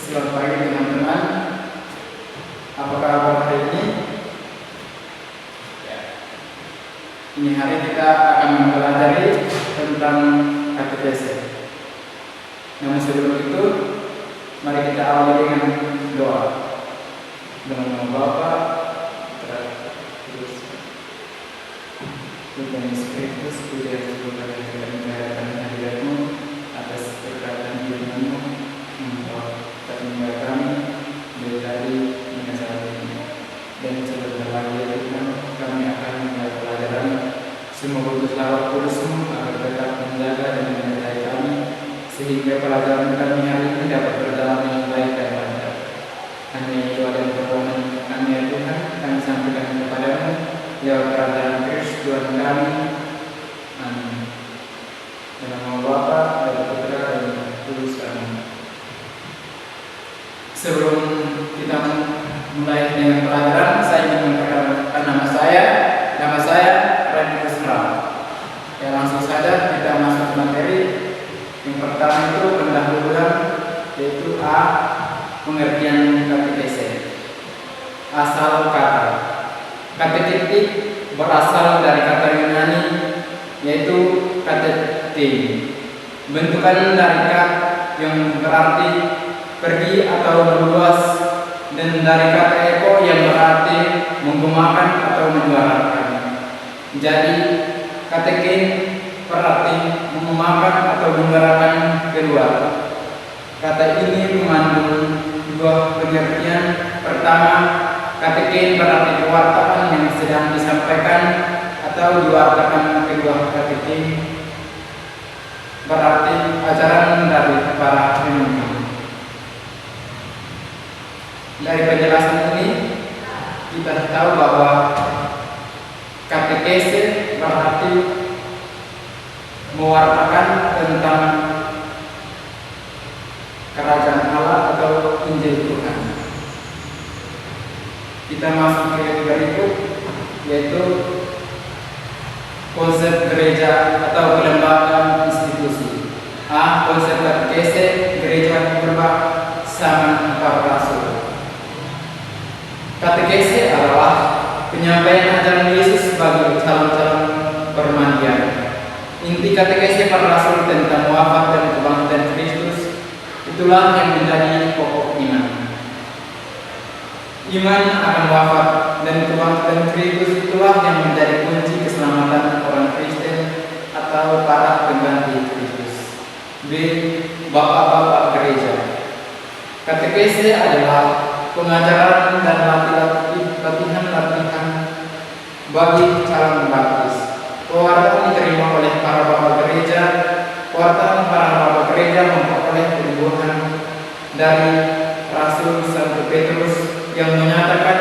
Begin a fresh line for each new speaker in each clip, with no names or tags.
Selamat pagi teman-teman. Apa kabar hari ini? Ya. Ini hari kita akan mempelajari tentang katekese. Namun sebelum itu, mari kita awali dengan doa. Dengan nama Bapa, Terus, Tuhan Yesus Kristus, Puji dan syukur pada kehadiran hadiratmu atas berkatan firman-Mu, tak meninggal kami dari tadi hingga saat ini. Dan sebentar lagi ya Tuhan, kami akan mulai pelajaran. Semoga kuduslah Roh Kudus-Mu agar tetap menjaga dan menyertai kami, sehingga pelajaran kami hari ini dapat berjalan dengan baik dan lancar. Hanya doa dan permohonan kami ya Tuhan, kami sampaikan kepadamu, lewat kerajaan Kristus Tuhan kami. Amin. Dalam nama Bapa dan Putra dan Roh Kudus. Amin. Sebelum kita mulai dengan pelajaran, saya ingin memperkenalkan nama saya. Nama saya Randy Kusra. Ya, langsung saja kita masuk materi. Yang pertama itu pendahuluan, yaitu A. Pengertian katekese. Asal kata. Kateketik berasal dari kata Yunani, yaitu katetin. Bentukan dari kat yang berarti pergi atau meluas, dan dari kata eko yang berarti menggemakan atau menyuarakan. Jadi katekin berarti menggemakan atau menyuarakan kedua. Kata ini mengandung dua pengertian. Pertama, katekin berarti kewartaan yang sedang disampaikan atau diwartakan. Kedua, katekin berarti ajaran dari para pemimpin. Dari penjelasan ini kita tahu bahwa katekese berarti mewartakan tentang kerajaan Allah atau Injil Tuhan. Kita masuk ke berikut, yaitu konsep gereja atau kelembagaan institusi. A. Konsep katekese gereja bersamaan para rasul. Katekese adalah penyampaian ajaran Yesus bagi calon-calon permandian. Inti katekese para rasul tentang wafat dan kebangkitan Kristus, itulah yang menjadi pokok iman. Iman akan wafat dan kebangkitan Kristus itulah yang menjadi kunci keselamatan orang Kristen atau para pengganti Kristus. B. Bapak-bapak gereja. Katekese adalah pengajaran dan latihan bagi calon baptis. Pewartaan diterima oleh para bapak gereja. Pewartaan para bapak gereja memperoleh peneguhan dari Rasul Santo Petrus yang menyatakan,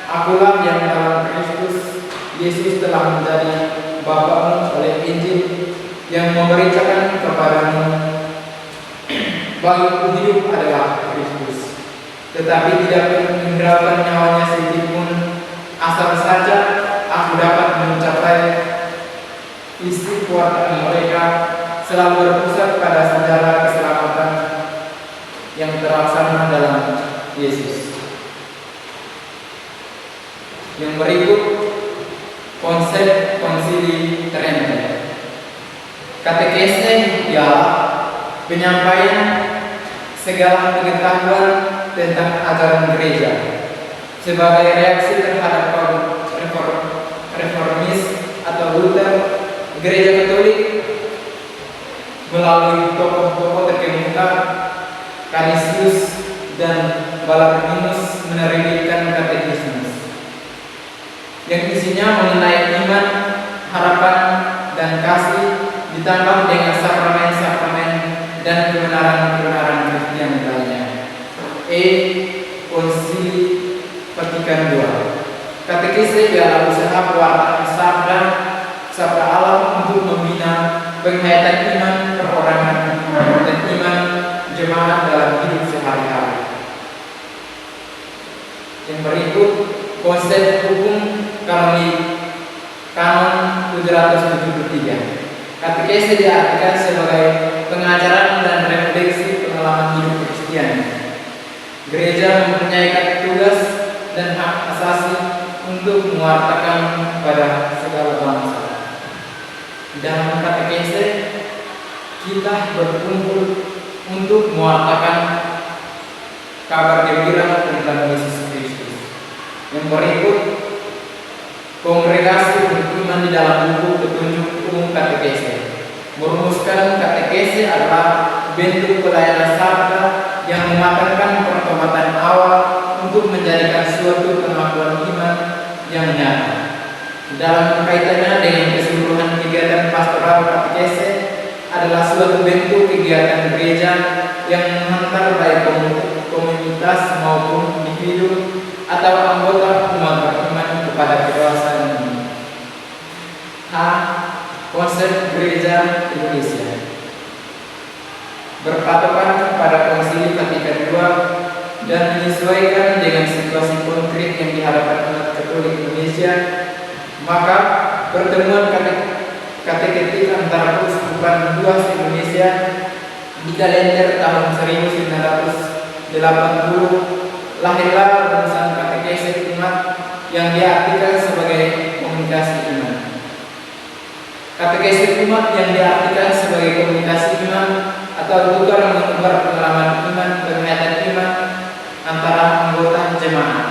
"Akulah yang dalam Kristus Yesus telah menjadi Bapamu oleh Injil yang memberitakan kepadamu bahwa hidup adalah Kristus. Tetapi tidak meninggalkan nyawanya sedikit pun, asal saja aku dapat mencapai isi pewartaan mereka, selalu berpusat pada sejarah keselamatan yang terlaksana dalam Yesus." Yang berikut, konsep konsili Trente. Katekese ialah penyampaian segala pengetahuan tentang ajaran gereja sebagai reaksi terhadap reformis atau Luther. Gereja Katolik melalui tokoh-tokoh terkemuka Canisius dan Bellarminus menerbitkan katekismus yang isinya mengenai iman, harapan, dan kasih, ditambah dengan sakramen-sakramen dan kebenaran-kebenaran Kristiani lainnya. E. Konsili Vatikan II. Katekese ialah usaha pewartaan sabda Allah untuk membina penghayatan iman perorangan dan iman jemaat dalam hidup sehari-hari. Yang berikut, konsep hukum kanonik Kanon 773. Katekese diartikan sebagai pengajaran dan refleksi pengalaman hidup Kristiani. Gereja mempunyai tugas dan hak asasi untuk mewartakan pada segala bangsa. Dalam katekese kita berkumpul untuk mewartakan kabar gembira tentang Yesus Kristus. Yang berikut kongregasi beriman di dalam buku petunjuk umum katekese merumuskan katekese adalah bentuk pelayanan sabda yang mematangkan pertobatan awal untuk menjadikan suatu pengakuan iman yang nyata. Dalam kaitannya dengan keseluruhan kegiatan pastoral katekese adalah suatu bentuk kegiatan gereja yang menghantar baik komunitas maupun individu atau anggota umat beriman kepada kedewasaan ini. A. Konsep Gereja Indonesia berpatokan pada Konsili Vatikan II dan menyesuaikan dengan situasi konkret yang dihadapkan umat Katolik Indonesia, maka pertemuan kateketik antara Keuskupan II Indonesia di kalender tahun 1980 lahirlah rumusan katekese umat yang diartikan sebagai komunikasi iman. Katekese umat yang diartikan sebagai komunikasi iman atau tukar menukar pengalaman iman, penghayatan iman antara anggota jemaat.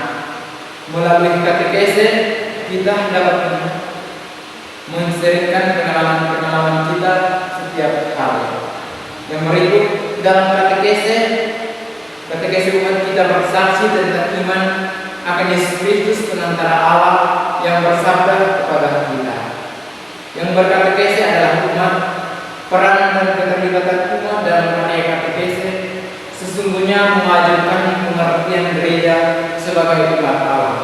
Melalui katekese kita dapat menseringkan pengalaman-pengalaman kita setiap hari. Yang berikut dalam katekese umat kita bersaksi tentang iman akan Yesus Kristus penantara Allah yang bersabda kepada kita. Yang berkatekese adalah umat. Peran dan keterlibatan umat dalam dunia katekese sesungguhnya memajukan pengertian gereja sebagai umat Allah.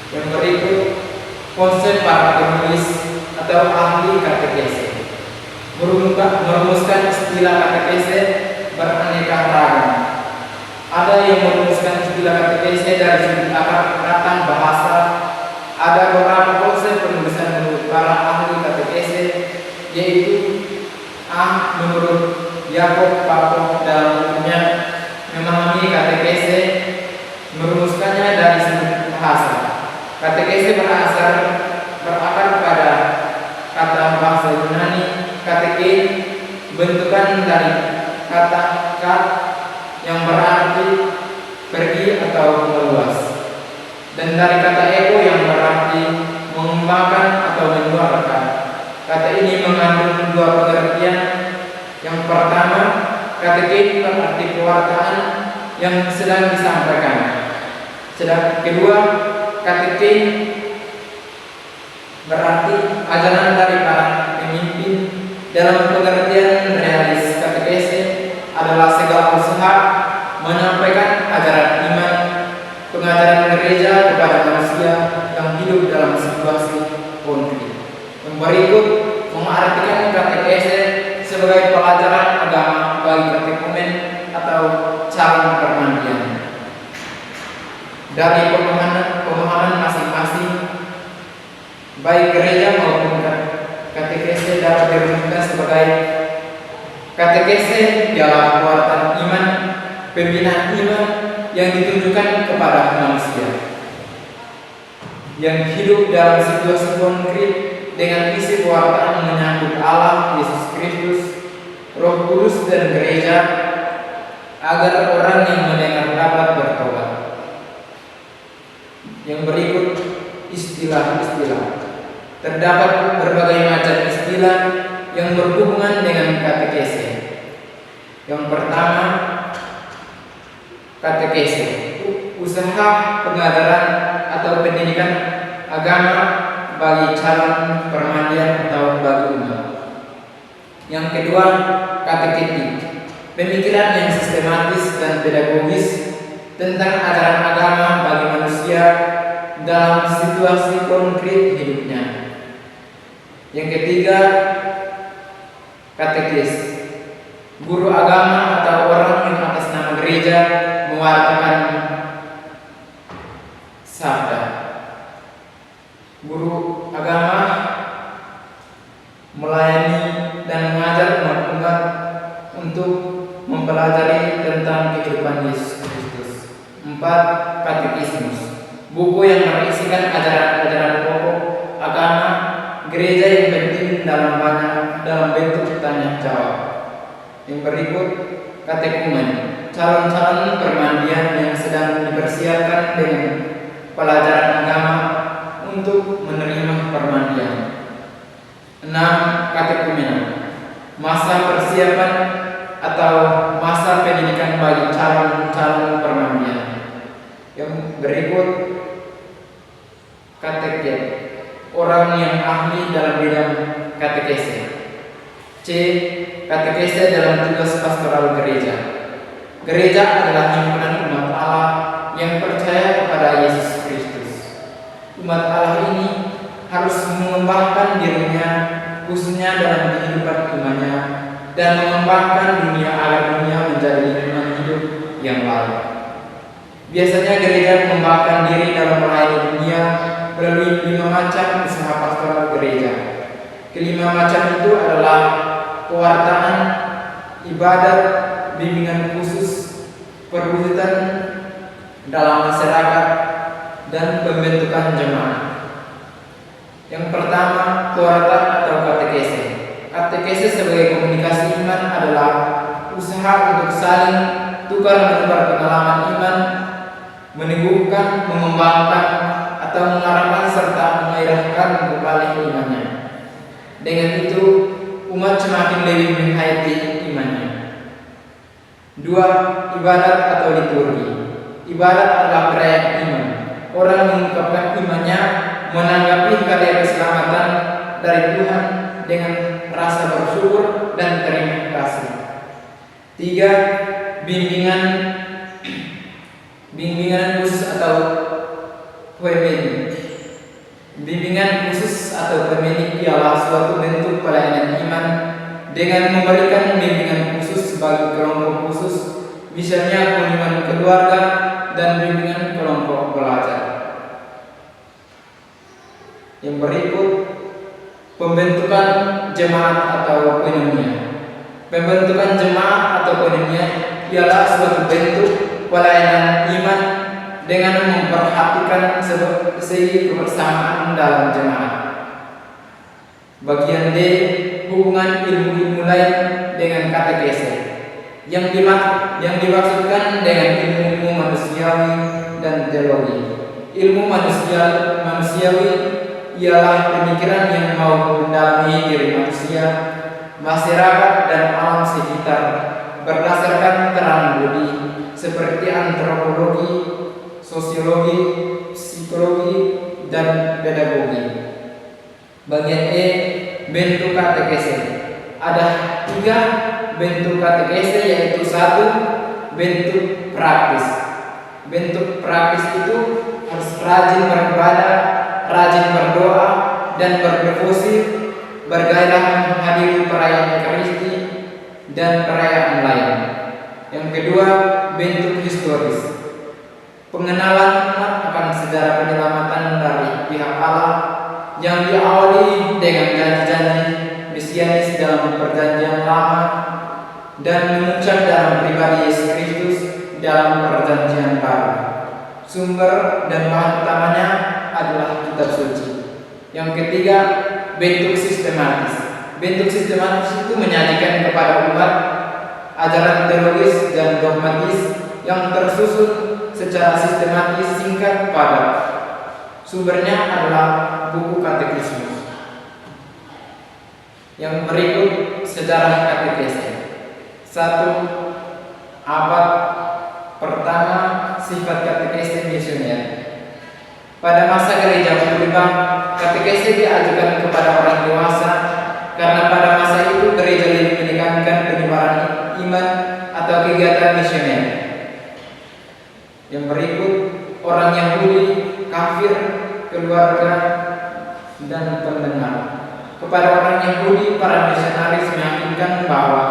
Yang berikut konsep para penulis atau ahli katekese merumuskan istilah katekese beraneka ragam. Ada yang merumuskan istilah katekese dari sudut akar kata bahasa. Ada beberapa konsep penulisan menurut para ahli katekese, yaitu A. Menurut Yakob Papo dalam bukunya Memahami Katekese merumuskannya dari sudut bahasa. Katekese berakar pada kata bahasa Yunani kateke, bentukan dari kata kat yang berarti pergi atau meluas, dan dari kata eko yang berarti mengembangkan atau menyuarakan. Kata ini mengandung dua pengertian. Yang pertama, kateke berarti pewartaan yang sedang disampaikan. Sedang kedua, kateke berarti ajaran dari para pemimpin. Dalam pengertian realis, katekese adalah segala usaha menyampaikan ajaran iman, pengajaran gereja kepada manusia yang hidup dalam situasi konflik. Yang berikut mengartikan katekese sebagai pelajaran agama bagi katekumen atau calon permandian. Dari pemahaman masing-masing, baik gereja maupun katekese dapat dirumuskan sebagai katekese ialah kekuatan iman, pembinaan iman yang ditunjukkan kepada manusia yang hidup dalam situasi konkret dengan isi pewartaan menyangkut Allah, Yesus Kristus, Roh Kudus dan gereja, agar orang yang mendengar dapat bertobat. Yang berikut istilah-istilah. Terdapat berbagai macam istilah yang berhubungan dengan katekese. Yang pertama, katekese, usaha pengajaran atau pendidikan agama bagi calon permandian atau bagi umat. Yang kedua, kateketik, pemikiran yang sistematis dan pedagogis tentang ajaran agama bagi manusia dalam situasi konkret hidupnya. Yang ketiga, katekis, guru agama atau orang yang atas nama gereja mewartakan sabda. Guru agama melayani dan mengajar umat-umat untuk mempelajari tentang kehidupan Yesus Kristus. 4. Katekismus, buku yang berisikan ajaran-ajaran pokok agama gereja yang penting dalam bentuk tanya jawab. Yang berikut, katekumen, calon-calon permandian yang sedang dipersiapkan dengan pelajaran agama untuk menerima permandian. 6. Katekumen, masa persiapan atau masa pendidikan bagi calon-calon permandian. Yang berikut, kateket, orang yang ahli dalam bidang katekese. C. Katekese dalam tugas pastoral gereja. Gereja adalah himpunan umat Allah yang percaya kepada Yesus Kristus. Umat Allah ini harus mengembangkan dirinya khususnya dalam kehidupan imannya dan mengembangkan dunia agar dunia menjadi lingkungan hidup yang layak. Biasanya gereja mengembangkan diri dalam melayani dunia melalui 5 macam usaha pastoral gereja. Kelima macam itu adalah pewartaan, ibadat, bimbingan khusus, perwujudan dalam masyarakat, dan pembentukan jemaat. Yang pertama, pewartaan atau katekese. Katekese sebagai komunikasi iman adalah usaha untuk saling tukar-menukar pengalaman iman, meneguhkan, mengembangkan, atau mengarahkan serta mengairahkan kembali imannya. Dengan itu, umat semakin lebih menghayati imannya. 2. Ibadat atau liturgi. Ibadat adalah perayaan iman. Orang mengungkapkan imannya, menanggapi karya keselamatan dari Tuhan dengan rasa bersyukur dan terima kasih. 3. Bimbingan khusus atau poemik. Bimbingan khusus atau poemik ialah suatu bentuk pelayanan iman dengan memberikan bimbingan khusus bagi kelompok khusus, misalnya kunjungan keluarga dan bimbingan kelompok belajar. Yang berikut, pembentukan jemaat atau koinonia. Pembentukan jemaat atau koinonia ialah suatu bentuk pelayanan iman dengan memperhatikan segi kebersamaan dalam jemaat. Bagian D, hubungan ilmu-ilmu lain dengan katekese. Yang dimaksudkan dengan ilmu-ilmu manusiawi dan teologi. Ilmu manusiawi ialah pemikiran yang mau mendalami diri manusia, masyarakat, dan alam sekitar berdasarkan terang budi seperti antropologi, sosiologi, psikologi, dan pedagogi. Bagian E, bentuk katekese. Ada 3 bentuk katekese, yaitu 1. Bentuk praktis. Bentuk praktis itu harus rajin beribadah, rajin berdoa, dan berdevosi, bergairah menghadiri perayaan Ekaristi dan perayaan lain. Yang kedua, bentuk historis. Pengenalan umat akan sejarah penyelamatan dari pihak Allah yang diawali dengan janji-janji mesianis dalam perjanjian lama dan memuncak dalam pribadi Yesus Kristus dalam perjanjian baru. Sumber dan bahan utamanya adalah kitab suci. Yang ketiga, bentuk sistematis. Bentuk sistematis itu menyajikan kepada umat ajaran teologis dan dogmatis yang tersusun secara sistematis, singkat, padat. Sumbernya adalah buku katekismus. Yang berikut, sejarah katekese. 1. Abad pertama, sifat katekese misioner. Pada masa gereja purba, katekese diajukan kepada orang dewasa karena pada masa itu gereja lebih menekankan penyebaran iman atau kegiatan misioner. Yang berikut, orang Yahudi, kafir, keluarga, dan pendengar. Kepada orang Yahudi, para misionaris meyakinkan bahwa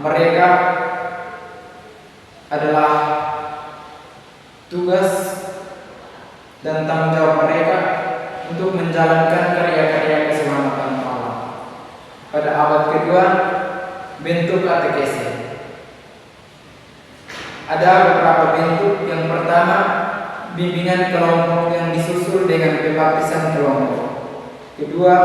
mereka adalah tugas dan tanggung jawab mereka untuk menjalankan karya-karya keselamatan Allah. Pada abad kedua, bentuk katekese. Ada beberapa bentuk. Yang pertama, bimbingan kelompok yang disusul dengan pembaptisan kelompok. Kedua,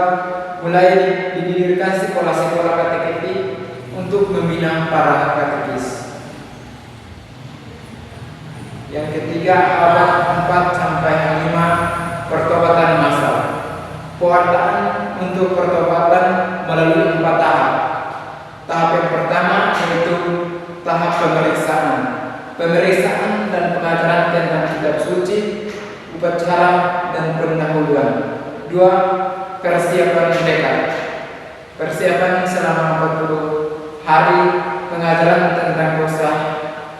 mulai didirikan sekolah-sekolah kateketik untuk membina para katekis. Yang ketiga, abad 4 sampai 5, pertobatan massal. Pewartaan untuk pertobatan melalui 4 tahap. Tahap yang pertama yaitu tahap pemeriksaan. Pemeriksaan dan pengajaran tentang kitab suci, upacara dan pendahuluan. 2. Persiapan tekad. Persiapan selama 40 hari, pengajaran tentang dosa,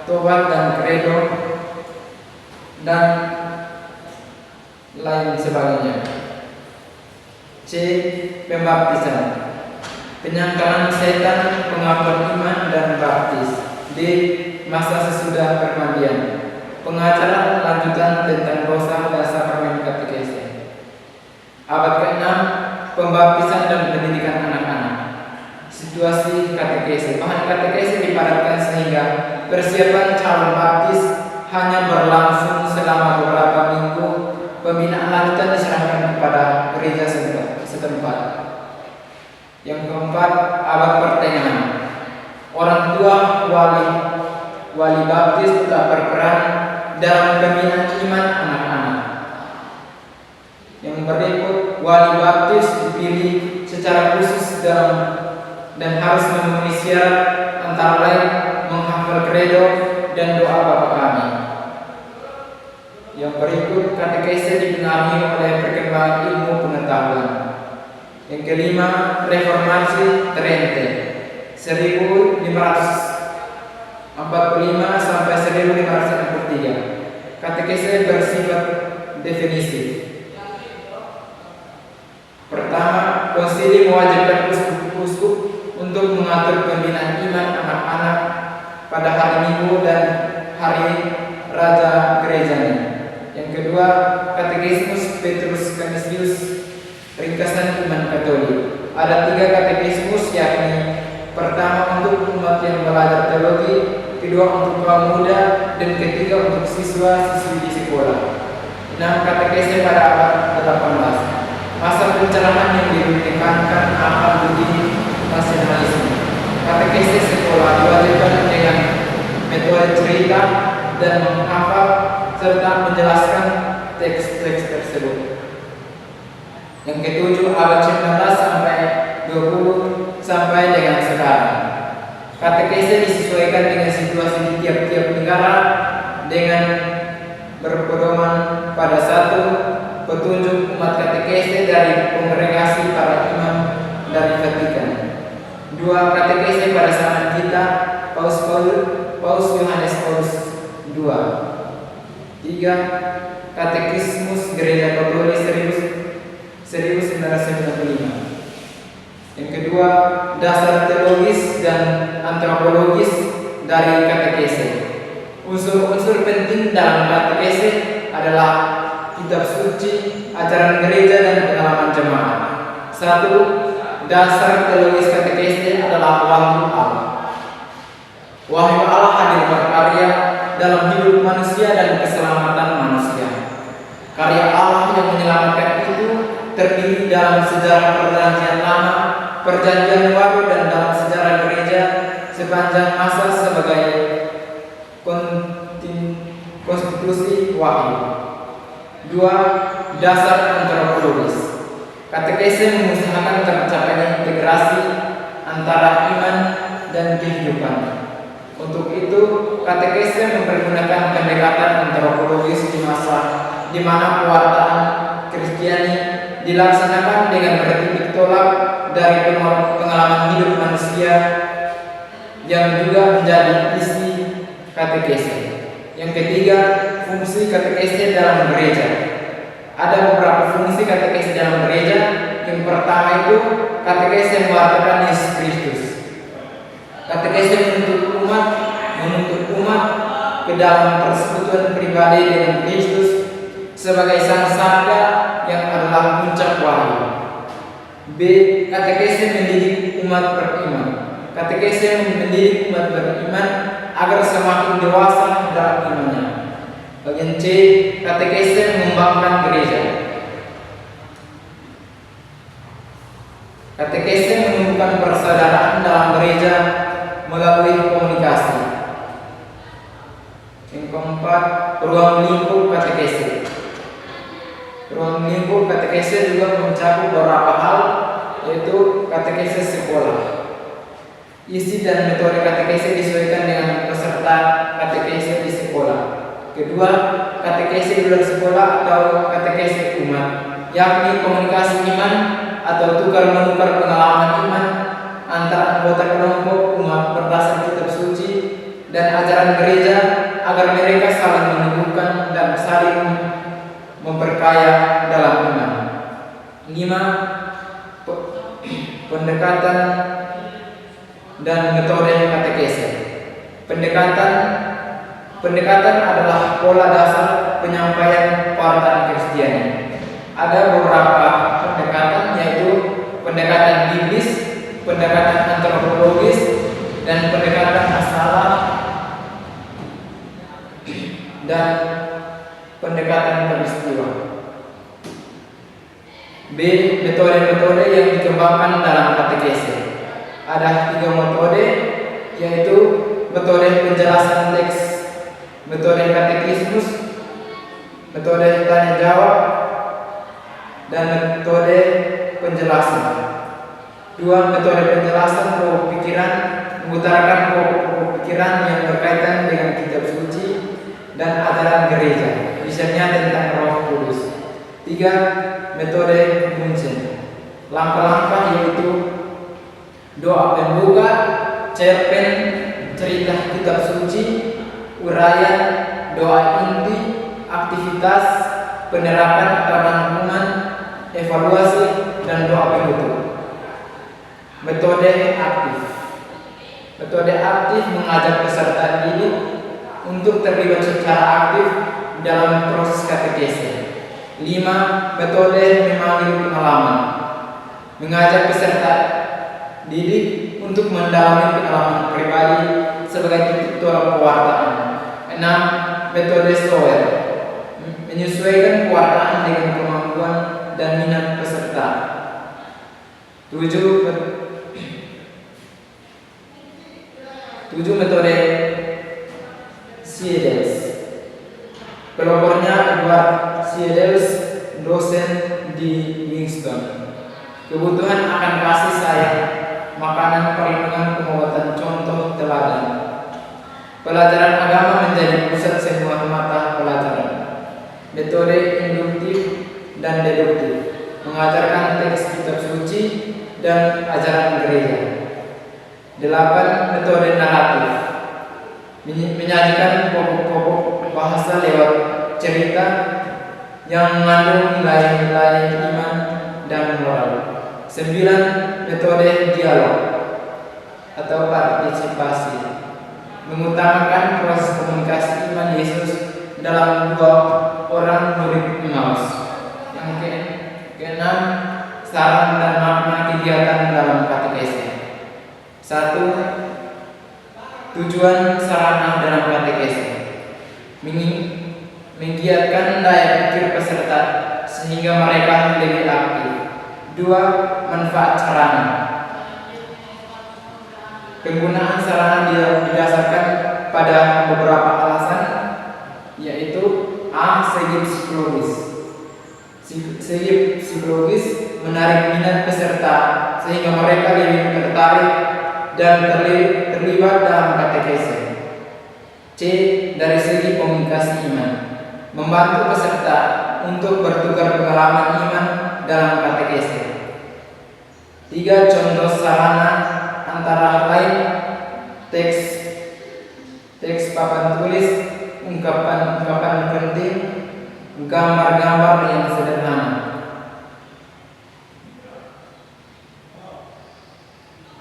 tobat dan kredo, dan lain sebagainya. C. Pembaptisan. Penyangkalan setan, pengakuan iman dan baptis. D. Masa sesudah permandian. Pengajaran lanjutan tentang dosa dan sakramen katekese. Abad ke-6, pembaptisan dan pendidikan anak-anak. Situasi katekese. Bahan katekese dipadatkan sehingga persiapan calon baptis hanya berlangsung selama beberapa minggu. Pembinaan lanjutan diserahkan kepada gereja setempat. Yang keempat, abad pertengahan. Orang tua wali baptis tetap berperan dalam pembinaan iman anak-anak. Yang berikut, wali baptis dipilih secara khusus dan harus memenuhi syarat antara lain menghafal kredo dan doa Bapa Kami. Yang berikut, katekese dipengaruhi oleh perkembangan ilmu pengetahuan. Yang kelima, reformasi Trente 1545 sampai 1563. Katekese bersifat definisif. Pertama, konsili mewajibkan uskup untuk mengatur pembinaan iman anak-anak pada hari Minggu dan hari Raja gerejanya. Yang kedua, katekismus Petrus Canisius, ringkasan iman Katolik. Ada 3 katekismus, yakni pertama untuk umat yang belajar teologi, kedua untuk kaum muda, dan ketiga untuk siswa-siswi di sekolah. 6. Katekese pada abad 18. Masa pencerahan yang ditekankan akan budi nasionalisme. Katekese sekolah diwajibkan dengan metode cerita dan menghafal serta menjelaskan teks-teks tersebut. Yang ketujuh, abad 19 sampai 20 sampai dengan sekarang. Katekese disesuaikan dengan situasi di tiap-tiap negara dengan berpedoman pada 1. Petunjuk umat katekese dari kongregasi para imam dari Vatikan. 2. Katekese pada zaman kita, Paus Yohanes Paulus II. 3. Katekismus Gereja Katolik 1995. Yang kedua, dasar teologis dan antropologis dari katekese. Unsur-unsur penting dalam katekese adalah kitab suci, ajaran gereja dan pengalaman jemaat. 1. Dasar teologis katekese adalah wahyu Allah. Wahyu Allah hadir berkarya dalam hidup manusia dan keselamatan manusia. Karya Allah yang menyelamatkan itu terdiri dalam sejarah Perjanjian Lama, Perjanjian Baru, dan dalam sejarah gereja sepanjang masa sebagai konstitusi wahyu. 2. Dasar antropologis. Katekese mengusahakan tercapainya integrasi antara iman dan kehidupan. Untuk itu, katekese mempergunakan pendekatan antropologis di mana pewartaan Kristiani dilaksanakan dengan bertitik tolak dari pengalaman hidup manusia yang juga menjadi isi katekese. Yang ketiga, fungsi katekese dalam gereja. Ada beberapa fungsi katekese dalam gereja. Yang pertama itu, katekese mewartakan Yesus Kristus. Katekese menuntut umat ke dalam persekutuan pribadi dengan Kristus sebagai sang sabda yang adalah puncak wahyu. B. Katekese mendidik umat beriman. Katekese mendidik umat beriman agar semakin dewasa dalam imannya. Bagian C, katekese mengembangkan gereja. Katekese menumbuhkan persaudaraan dalam gereja melalui komunikasi. Yang keempat, ruang lingkup katekese. Ruang lingkup katekese juga mencakup beberapa hal, yaitu katekese sekolah. Isi dan metode katekese disesuaikan dengan peserta katekese di sekolah. Kedua, katekese di luar sekolah atau katekese umat, yakni komunikasi iman atau tukar-menukar pengalaman iman antara anggota kelompok umat berdasar kitab suci dan ajaran gereja agar mereka saling menumbuhkan dan saling memperkaya dalam iman. 5. Pendekatan dan metode katekese. Pendekatan adalah pola dasar penyampaian warta Kristiani. Ada beberapa pendekatan, yaitu pendekatan biblis, pendekatan antropologis, dan pendekatan masalah dan pendekatan peristiwa. B. Metode-metode yang dikembangkan dalam katekese. Ada 3 metode, yaitu metode penjelasan teks, metode katekismus, metode tanya jawab, dan metode penjelasan. 2. Metode penjelasan pokok pikiran, mengutarakan pokok pikiran yang berkaitan dengan kitab suci dan ajaran gereja, misalnya tentang Roh Kudus. 3. Metode Munchen. Langkah-langkah yaitu doa pembuka, cerpen, cerita kitab suci, uraian, doa inti, aktivitas, penerapan atau rangkuman, evaluasi, dan doa penutup. Metode aktif. Metode aktif mengajak peserta didik untuk terlibat secara aktif dalam proses katekese. 5. Metode memanggil pengalaman. Mengajak peserta didik untuk mendalami pengalaman pribadi sebagai titik tolak pewartaan. 6. Metode SOER. Menyesuaikan pewartaan dengan kemampuan dan minat peserta. 7. Metode Siedels. Pelopornya Edward Siedels, dosen di Winston. Kebutuhan akan kasih sayang, makanan, perlindungan, pengobatan, contoh teladan. Pelajaran agama menjadi pusat semua mata pelajaran. Metode induktif dan deduktif, mengajarkan teks kitab suci dan ajaran gereja. 8. Metode naratif, menyajikan pokok-pokok bahasa lewat cerita yang mengandung nilai-nilai iman dan moral. 9. Metode dialog atau partisipasi, mengutamakan proses komunikasi iman Yesus dalam 2 orang murid Emmaus. Yang keenam, saran dan makna kegiatan dalam katekese. 1. Tujuan sarana dalam katekese, menggiatkan daya pikir peserta sehingga mereka lebih aktif. 2. Manfaat sarana. Penggunaan sarana didasarkan pada beberapa alasan, yaitu A. Segi psikologis. Segi psikologis menarik minat peserta sehingga mereka lebih tertarik dan terlibat dalam katekese. C. Dari segi komunikasi iman, membantu peserta untuk bertukar pengalaman iman dalam katekese. 3. Contoh sarana antara lain teks papan tulis, ungkapan penting, gambar-gambar yang sederhana.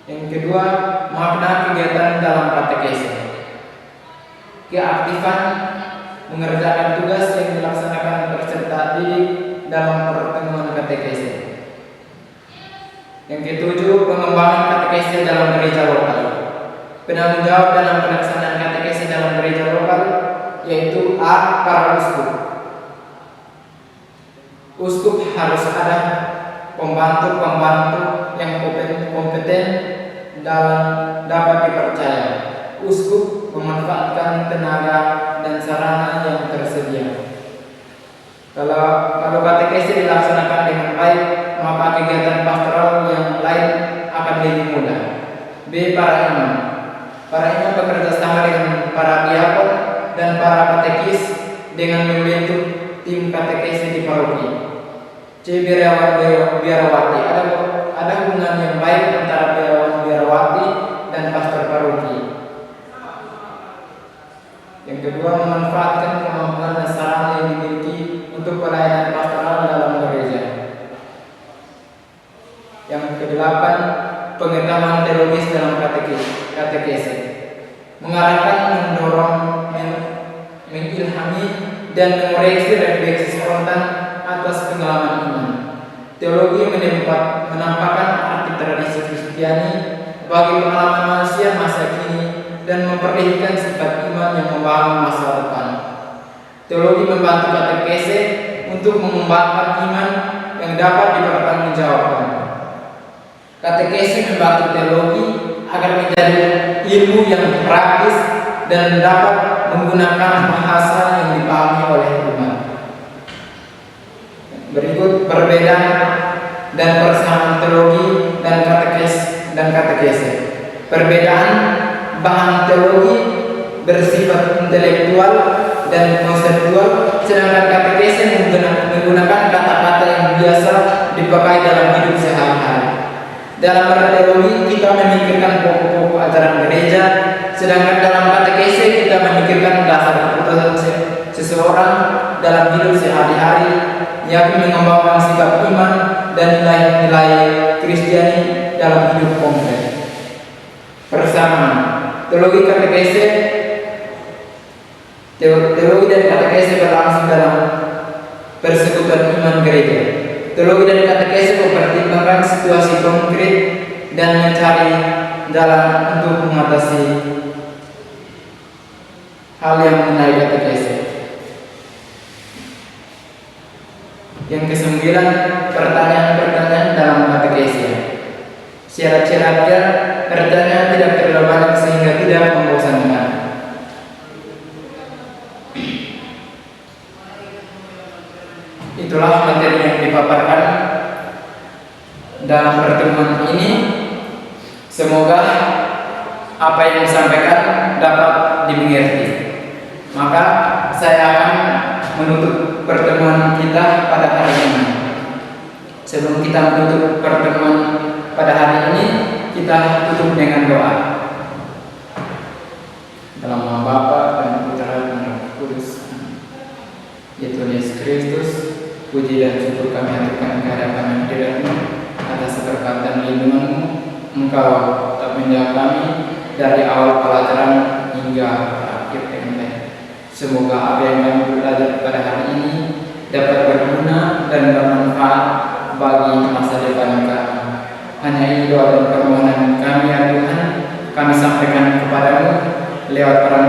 Yang kedua, makna kegiatan dalam katekese. Keaktifan mengerjakan tugas yang dilaksanakan peserta didik dalam pertemuan katekese. Yang ketujuh, pengembangan katekese dalam gereja lokal. Penanggung jawab dalam pelaksanaan katekese dalam gereja lokal Para uskup. Uskup harus ada pembantu-pembantu yang kompeten dalam dapat dipercaya. Uskup memanfaatkan tenaga dan sarana yang tersedia. Kalau katekesi dilaksanakan dengan baik, maka kegiatan pastoral yang lain akan lebih mudah. B. Para imam. Para imam bekerja sama dengan para diakon dan para katekis dengan membentuk tim katekesi di paroki. C. Biarawati. Ada hubungan yang baik antara biarawati dan pastor paroki. Yang kedua, memanfaatkan kemampuan dan sarana yang dimiliki untuk pelayanan pastoral dalam gereja. Yang kedelapan, pengetahuan teologis dalam katekesi. Mengarahkan, mendorong, mengilhami, dan mengoreksi refleksi spontan atas pengalaman iman. Teologi menampakkan arti tradisi Kristiani bagi pengalaman manusia masa kini dan memperlihatkan sifat iman yang membangun masa depan. Teologi membantu katekese untuk mengembangkan iman yang dapat dipertanggungjawabkan. Katekese membantu teologi agar menjadi ilmu yang praktis dan dapat menggunakan bahasa yang dipahami oleh umat. Berikut perbedaan dan persamaan teologi dan katekese. Perbedaan: bahan teologi bersifat intelektual dan konseptual, sedangkan katekese menggunakan kata-kata yang biasa dipakai dalam hidup sehari-hari. Dalam teologi kita memikirkan pokok-pokok ajaran gereja, sedangkan dalam katekese kita memikirkan dasar keputusan seseorang dalam hidup sehari-hari, yakni mengembangkan sikap iman dan nilai-nilai Kristiani dalam hidup konkret. Persamaan: teologi dan katekese berlangsung dalam persekutuan iman gereja. Teologi dan katekese mempertimbangkan situasi konkret dan mencari jalan untuk mengatasi hal yang mengenai katekese. Yang kesembilan, pertanyaan-pertanyaan dalam katekese. Syarat-syaratnya, pertanyaan tidak terlalu banyak sehingga tidak membosankan. Itulah materi yang dipaparkan dalam pertemuan ini. Semoga apa yang disampaikan dapat dimengerti. Maka saya akan menutup pertemuan kita pada hari ini. Sebelum kita menutup pertemuan pada hari ini, kita tutup dengan doa. Dalam nama Bapa dan Putra dan Roh Kudus. Ya Tuhan Yesus Kristus, puji dan syukur kami aturkan kehadiran hadirat-Mu atas berkat dan lindungan-Mu. Engkau tak menjaga kami dari awal pelajaran hingga akhir MTN. Semoga apa yang kami belajar pada hari ini dapat berguna dan bermanfaat bagi masa depan kami. Hanya ini doa dan permohonan kami ya Tuhan, kami sampaikan kepadamu lewat para